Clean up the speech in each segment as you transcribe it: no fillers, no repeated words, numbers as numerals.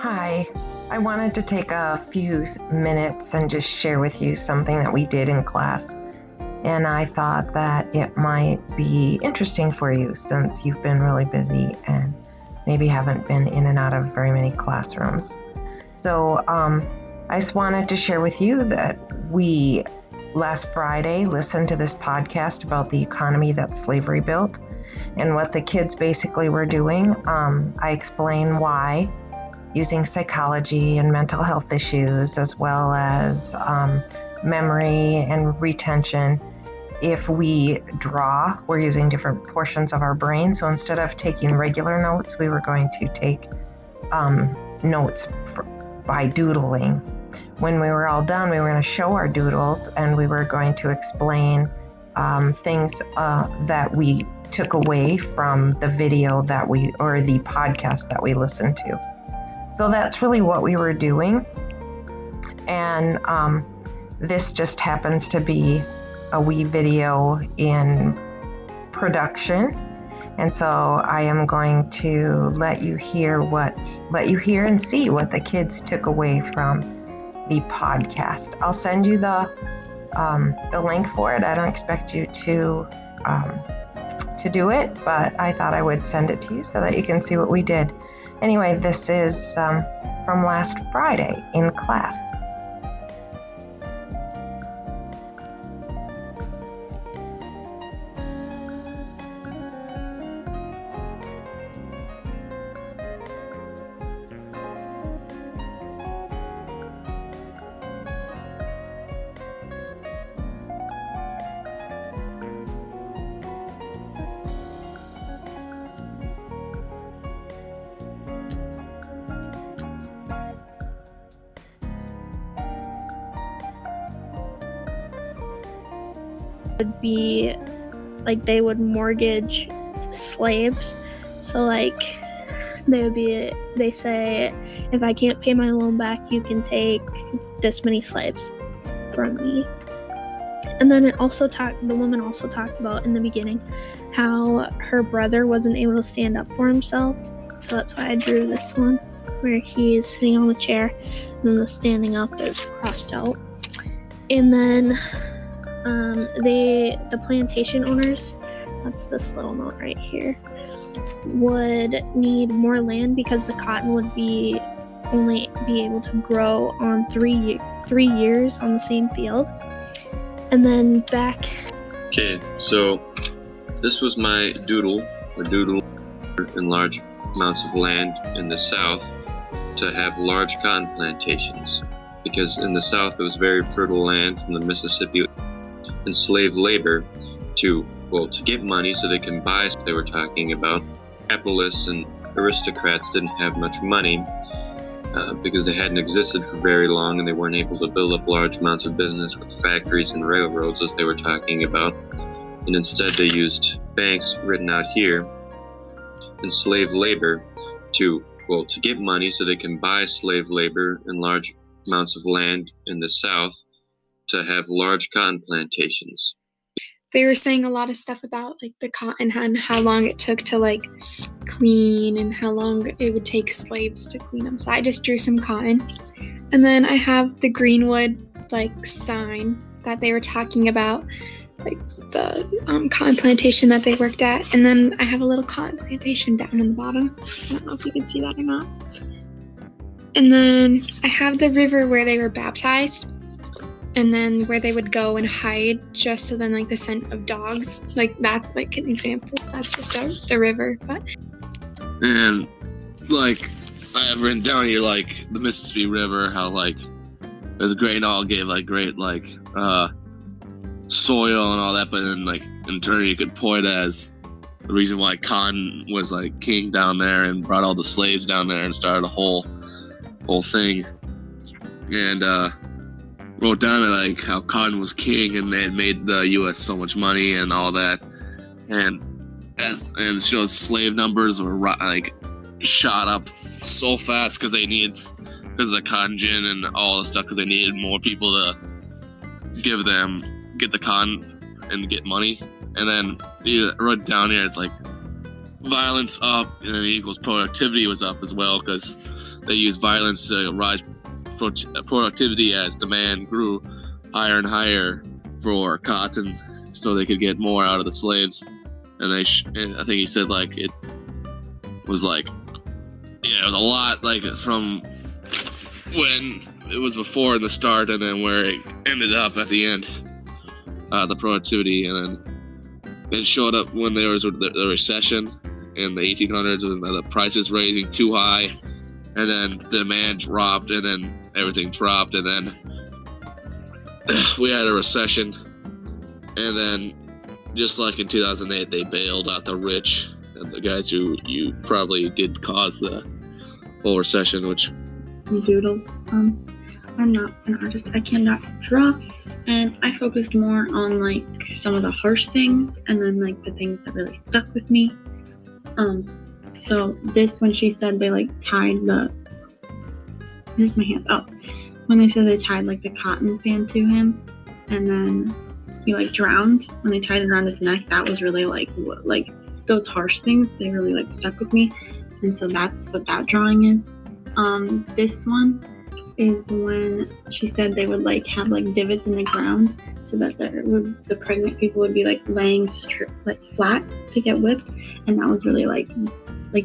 Hi, I wanted to take a few minutes and just share with you something that we did in class. And I thought that it might be interesting for you since you've been really busy and maybe haven't been in and out of very many classrooms. So I just wanted to share with you that we last Friday listened to this podcast about the economy that slavery built and what the kids basically were doing. I explain why, using psychology and mental health issues, as well as memory and retention. If we draw, we're using different portions of our brain. So instead of taking regular notes, we were going to take notes by doodling. When we were all done, we were going to show our doodles and we were going to explain things that we took away from the video or the podcast that we listened to. So that's really what we were doing. And this just happens to be a wee video in production. And so I am going to let you hear and see what the kids took away from the podcast. I'll send you the link for it. I don't expect you to do it, but I thought I would send it to you so that you can see what we did. Anyway, this is from last Friday in class. Would be like they would mortgage slaves. So like they say, if I can't pay my loan back, you can take this many slaves from me. And then the woman also talked about in the beginning how her brother wasn't able to stand up for himself. So that's why I drew this one where he's sitting on the chair and then the standing up is crossed out. And then the plantation owners, that's this little note right here, would need more land because the cotton would only be able to grow on 3 years on the same field. And then back. Okay, so this was my doodle in large amounts of land in the South to have large cotton plantations, because in the South it was very fertile land from the Mississippi. Enslaved labor to get money so they can buy. They were talking about capitalists and aristocrats didn't have much money because they hadn't existed for very long and they weren't able to build up large amounts of business with factories and railroads, as they were talking about. And instead they used banks, written out here, enslaved labor to get money so they can buy slave labor and large amounts of land in the South to have large cotton plantations. They were saying a lot of stuff about like the cotton and how long it took to like clean and how long it would take slaves to clean them. So I just drew some cotton. And then I have the Greenwood like sign that they were talking about, like the cotton plantation that they worked at. And then I have a little cotton plantation down in the bottom. I don't know if you can see that or not. And then I have the river where they were baptized. And then where they would go and hide just so then like the scent of dogs, like that's like an example. That's just the river. But and like I have written down here like the Mississippi River, how like there's a great all gave like great like soil and all that, but then like in turn you could point as the reason why cotton was like king down there and brought all the slaves down there and started a whole thing. And wrote down like how cotton was king and they had made the U.S. so much money and all that, and it shows slave numbers were like shot up so fast because of the cotton gin and all the stuff, because they needed more people to get the cotton and get money. And then you wrote down here, it's like violence up and then equals productivity was up as well, because they used violence to rise productivity as demand grew higher and higher for cotton, so they could get more out of the slaves. And and I think he said like it was like, it was a lot like from when it was before in the start and then where it ended up at the end, the productivity. And then it showed up when there was the recession in the 1800s, and the prices raising too high, and then the demand dropped, and then everything dropped, and then we had a recession, and then just like in 2008, they bailed out the rich and the guys who you probably did cause the whole recession, which... Doodles. I'm not an artist. I cannot draw, and I focused more on like some of the harsh things, and then like the things that really stuck with me. So this, when she said they like tied the... Here's my hand. Oh, when they said they tied like the cotton fan to him, and then he like drowned when they tied it around his neck, that was really like those harsh things, they really like stuck with me, and so that's what that drawing is. This one is when she said they would like have like divots in the ground so that the pregnant people would be like laying like flat to get whipped, and that was really like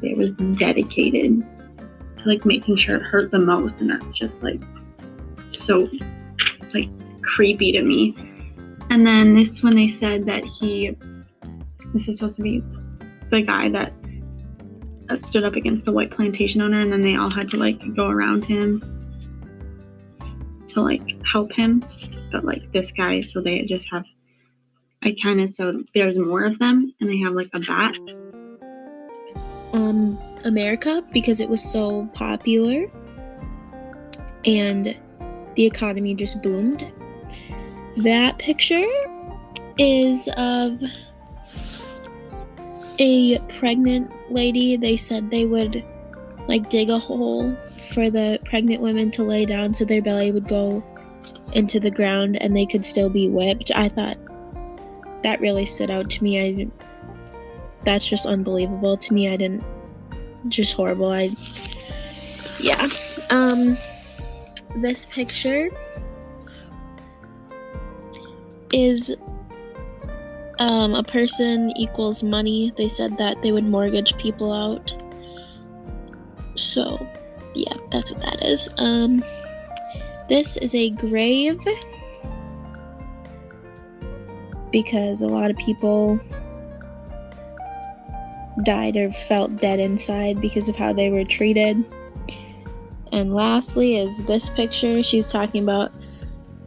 they were dedicated to like making sure it hurt the most, and that's just like so like creepy to me. And then this, when they said that this is supposed to be the guy that stood up against the white plantation owner, and then they all had to like go around him to like help him, but like this guy, so they just have, so there's more of them, and they have like a bat. America, because it was so popular and the economy just boomed. That picture is of a pregnant lady. They said they would like dig a hole for the pregnant women to lay down so their belly would go into the ground and they could still be whipped. I thought that really stood out to me. That's just unbelievable to me. Just horrible. This picture is a person equals money. They said that they would mortgage people out. So, yeah, that's what that is. This is a grave because a lot of people died or felt dead inside because of how they were treated. And lastly is this picture. She's talking about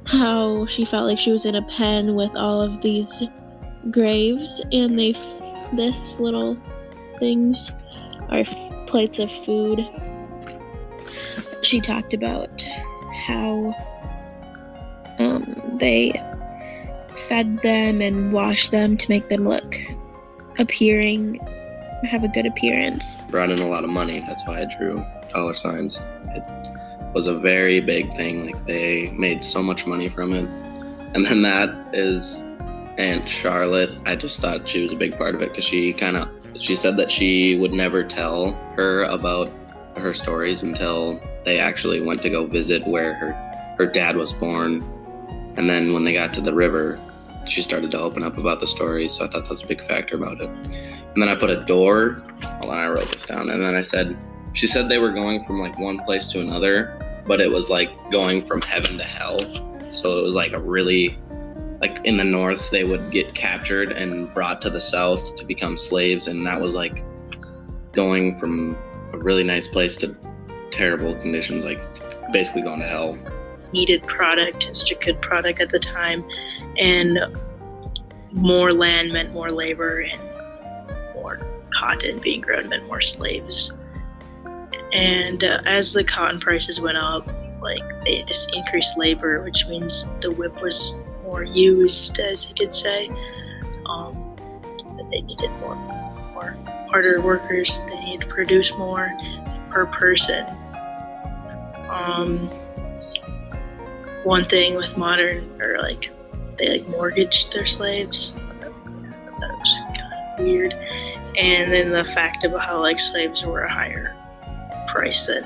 how she felt like she was in a pen with all of these graves, and this little things are plates of food. She talked about how they fed them and washed them to make them have a good appearance. Brought in a lot of money. That's why I drew dollar signs. It was a very big thing. Like, they made so much money from it. And then that is Aunt Charlotte. I just thought she was a big part of it because she said that she would never tell her about her stories until they actually went to go visit where her dad was born. And then when they got to the river, she started to open up about the stories. So I thought that was a big factor about it. And then I put a door. Hold on, I wrote this down. And then she said they were going from like one place to another, but it was like going from heaven to hell. So it was like a really, like in the north, they would get captured and brought to the south to become slaves. And that was like going from a really nice place to terrible conditions, like basically going to hell. Needed product, such a good product at the time, and more land meant more labor, and more cotton being grown meant more slaves. And as the cotton prices went up, like, they just increased labor, which means the whip was more used, as you could say. But they needed more harder workers. They needed to produce more per person. One thing with modern, or like, they like mortgaged their slaves. That was kind of weird. And then the fact about how like slaves were a higher price than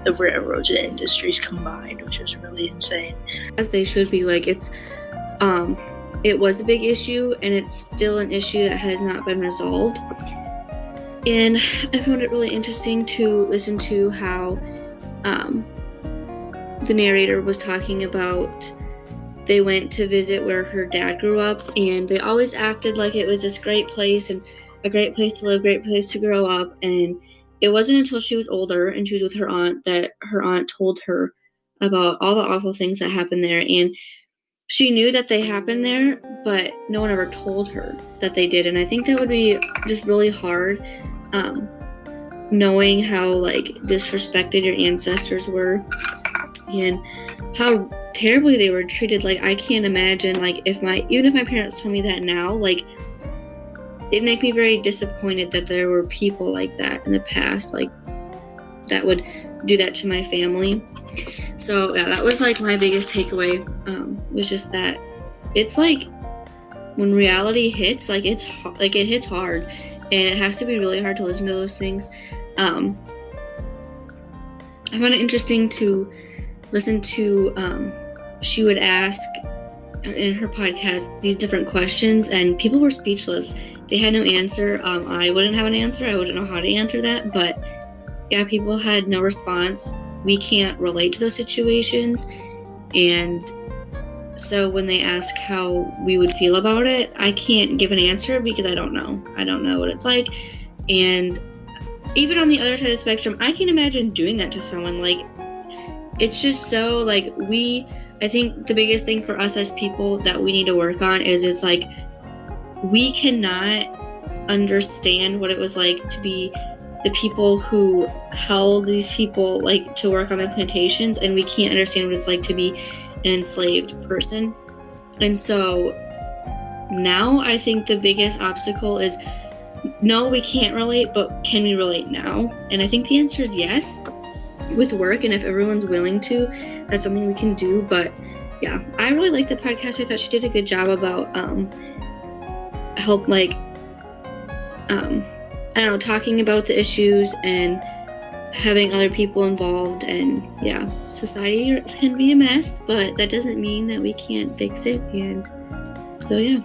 the railroads and industries combined, which is really insane. As they should be. Like, it was a big issue, and it's still an issue that has not been resolved. And I found it really interesting to listen to how the narrator was talking about they went to visit where her dad grew up, and they always acted like it was this great place and a great place to live, great place to grow up. And it wasn't until she was older and she was with her aunt that her aunt told her about all the awful things that happened there. And she knew that they happened there, but no one ever told her that they did. And I think that would be just really hard, knowing how like disrespected your ancestors were and how terribly they were treated. Like, I can't imagine, like, even if my parents told me that now, like, it'd make me very disappointed that there were people like that in the past, like, that would do that to my family. So yeah, that was like my biggest takeaway, was just that it's like when reality hits, like, it hits hard, and it has to be really hard to listen to those things. I found it interesting to listen to, she would ask in her podcast these different questions, and people were speechless. They had no answer. I wouldn't have an answer. I wouldn't know how to answer that. But yeah, people had no response. We can't relate to those situations. And so when they ask how we would feel about it, I can't give an answer because I don't know. I don't know what it's like. And even on the other side of the spectrum, I can imagine doing that to someone. Like, it's just so, like, I think the biggest thing for us as people that we need to work on is it's like, we cannot understand what it was like to be the people who held these people, like, to work on their plantations, and we can't understand what it's like to be an enslaved person. And so now I think the biggest obstacle is, no, we can't relate, but can we relate now? And I think the answer is yes, with work, and if everyone's willing to, that's something we can do. But yeah, I really liked the podcast. I thought she did a good job about talking about the issues and having other people involved. And yeah, society can be a mess, but that doesn't mean that we can't fix it. And so yeah.